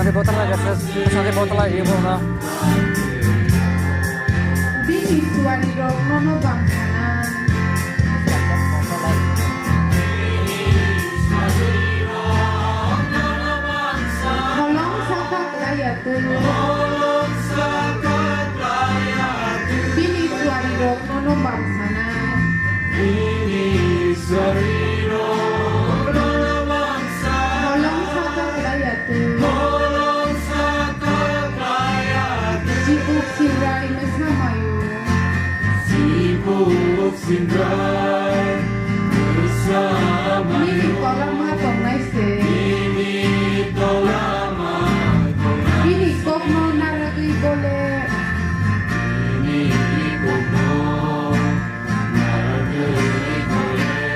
Sari botol lagi, sari botol lagi bro. Bini suari rong nono bangsanan. Holong sakak layatu. Bini suari rong nono bangsanan. Holong sakak layatu. Sibuk sindrai mesamayu. Sindrai bersama Nini kolama tongnai se. Bini kokno naragi bole.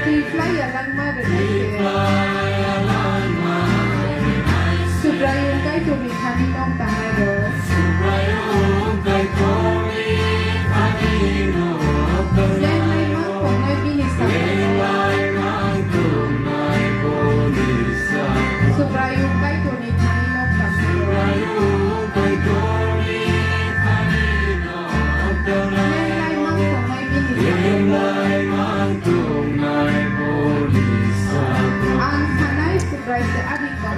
Tiflay alang marenai se. Subrayung kai tumi kami nong tangai do. Leng lai mang tongnai bini sakay. Subrayung kai tumi kami nong tangai do. Leng lai mang tongnai bini sakay. Ang sanay subray se adik ko.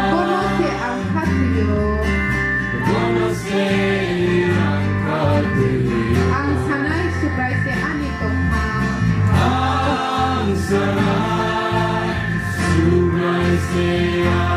Kono se ang hatiyo. Ang sanay subray se ani tokha. Ang sanay, sumay siya.